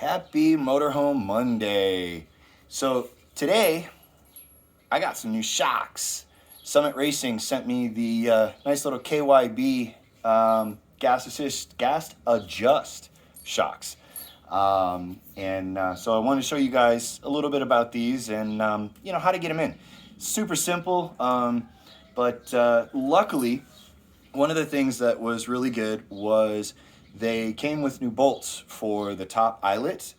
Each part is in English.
Happy Motorhome Monday. So today I got some new shocks. Summit Racing sent me the nice little KYB gas adjust shocks. So I want to show you guys a little bit about these and how to get them in. Super simple, but luckily one of the things that was really good was they came with new bolts for the top eyelet.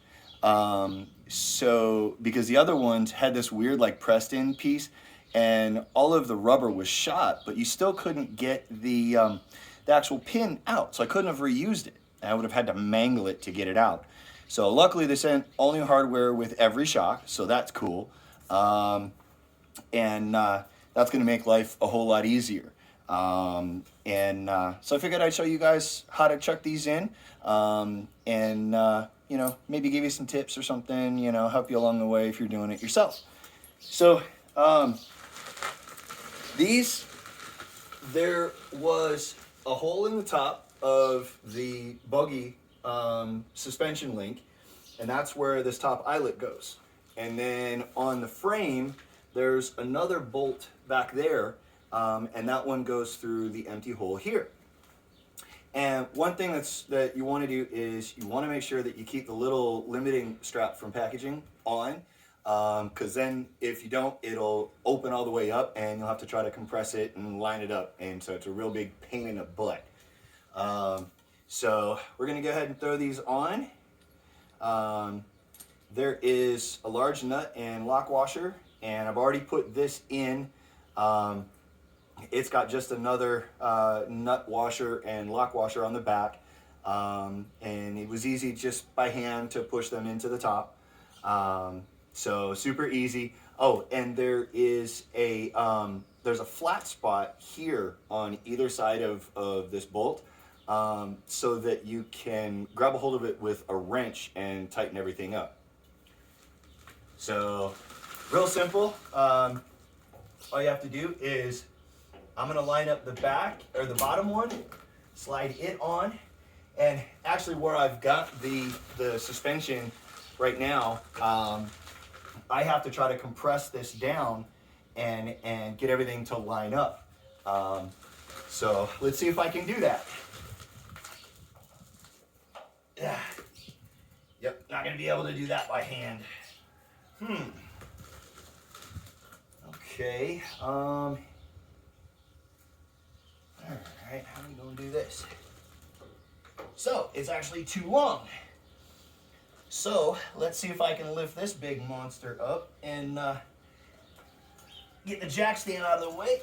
So because the other ones had this weird like pressed in piece and all of the rubber was shot, but you still couldn't get the actual pin out. So I couldn't have reused it. I would have had to mangle it to get it out. So luckily they sent all new hardware with every shock, so that's cool. That's gonna make life a whole lot easier. So I figured I'd show you guys how to chuck these in, maybe give you some tips or something, help you along the way if you're doing it yourself. So there was a hole in the top of the buggy suspension link, and that's where this top eyelet goes. And then on the frame, there's another bolt back there, and that one goes through the empty hole here. And one thing that you want to do is you want to make sure that you keep the little limiting strap from packaging on, because then if you don't, it'll open all the way up and you'll have to try to compress it and line it up, and so it's a real big pain in the butt. So we're going to go ahead and throw these on. There is a large nut and lock washer, and I've already put this in. It's got just another nut washer and lock washer on the back, and it was easy just by hand to push them into the top. So super easy. Oh, and there is there's a flat spot here on either side of this bolt, so that you can grab a hold of it with a wrench and tighten everything up. So real simple. All you have to do is I'm going to line up the back or the bottom one, slide it on, and actually where I've got the suspension right now, I have to try to compress this down and get everything to line up. So let's see if I can do that. Yeah. Yep, not going to be able to do that by hand. Okay. All right, how are we going to do this? So, it's actually too long. So, let's see if I can lift this big monster up and get the jack stand out of the way.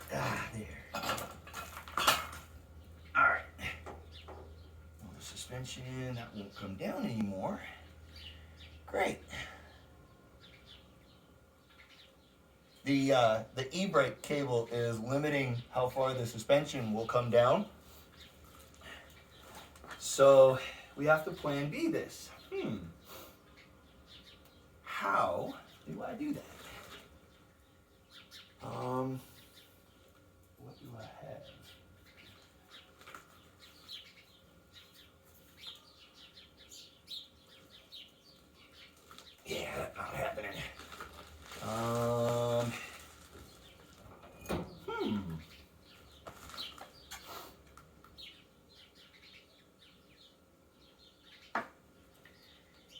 There. All right. Well, the suspension, that won't come down anymore. Great. The e-brake cable is limiting how far the suspension will come down. So we have to plan B this. How do I do that? What do I have? Yeah, that's not happening.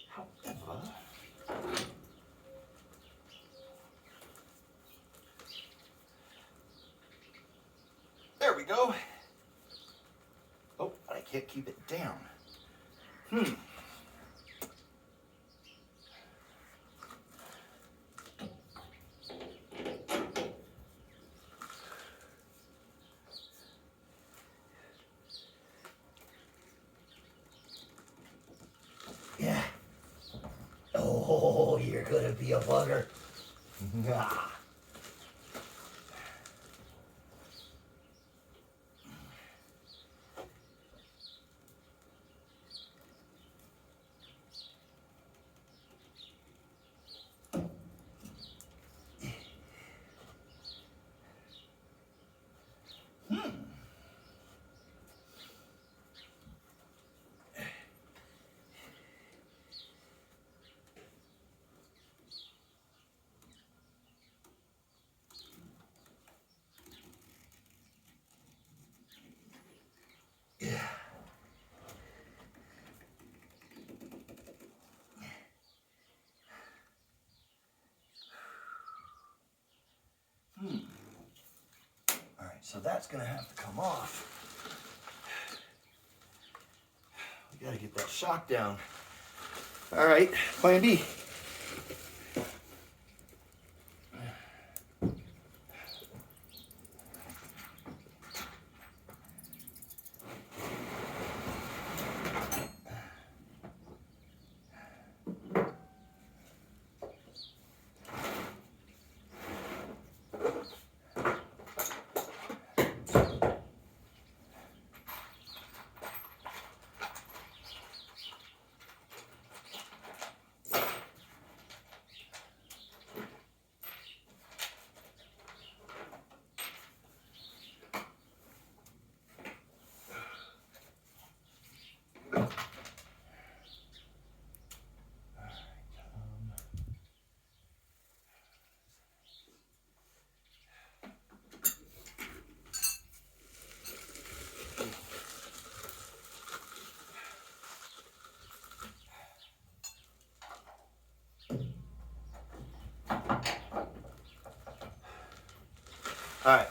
However, there we go. Oh, I can't keep it down. Yeah. Oh, you're gonna be a bugger. Nah. So that's gonna have to come off. We gotta get that shock down. All right, plan B. All right.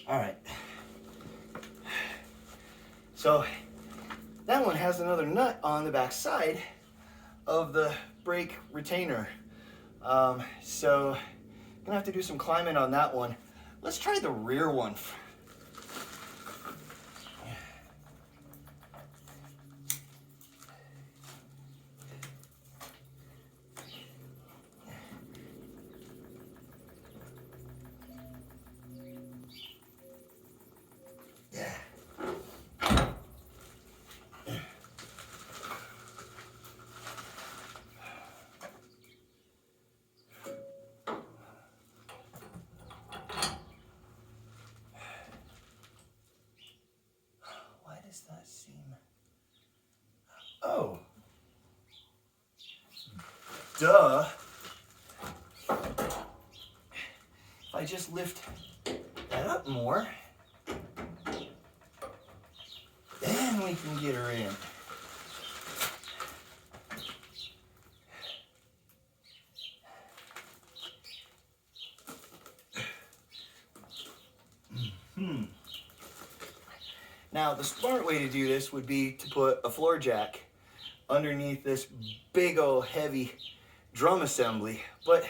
All right. So that one has another nut on the back side of the brake retainer. So I'm gonna have to do some climbing on that one. Let's try the rear one. Why does that seem... Oh. Duh. If I just lift that up more, then we can get her in. Now, the smart way to do this would be to put a floor jack underneath this big old heavy drum assembly, but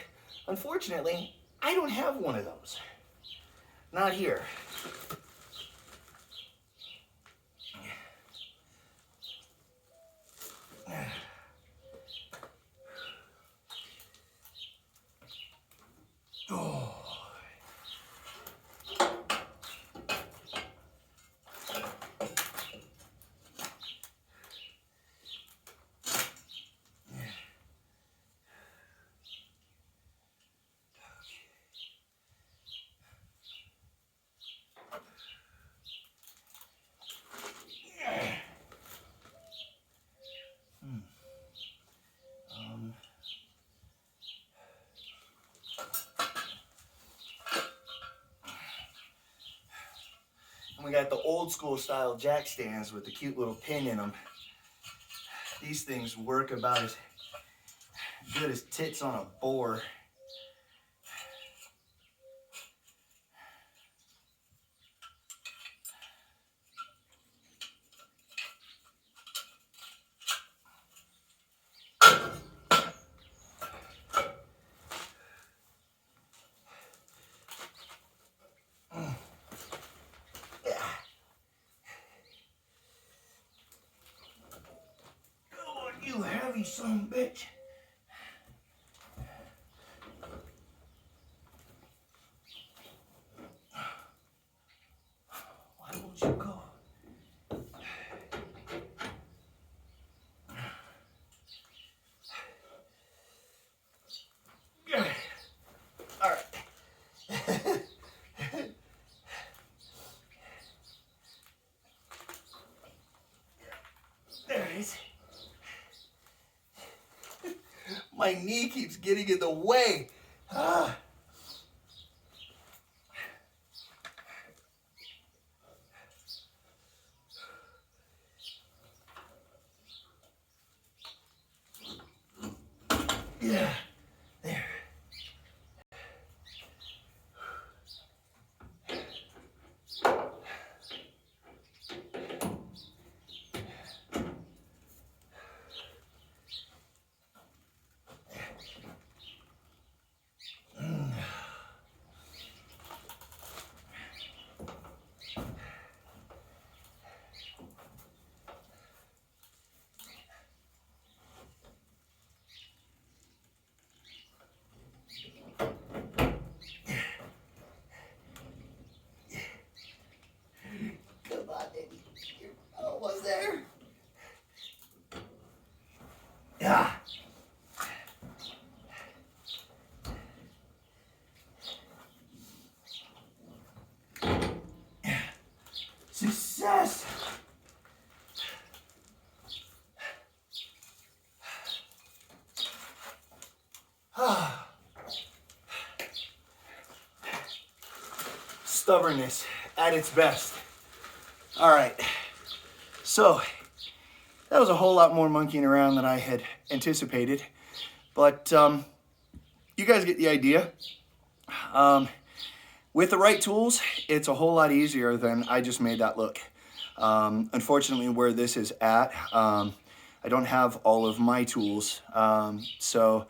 unfortunately, I don't have one of those. Not here. Oh. We got the old school style jack stands with the cute little pin in them. These things work about as good as tits on a boar. you son of a bitch. Why won't you go? All right. There it is. My knee keeps getting in the way. Ah. Yeah, there. Come on, baby. You're almost there. Yeah. Success. Stubbornness at its best. All right, so that was a whole lot more monkeying around than I had anticipated, but you guys get the idea. With the right tools, it's a whole lot easier than I just made that look. Unfortunately, where this is at, I don't have all of my tools, so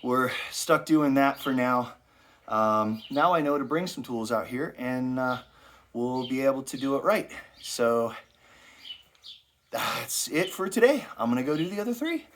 we're stuck doing that for now. Now I know to bring some tools out here, and we'll be able to do it right. So that's it for today. I'm gonna go do the other three.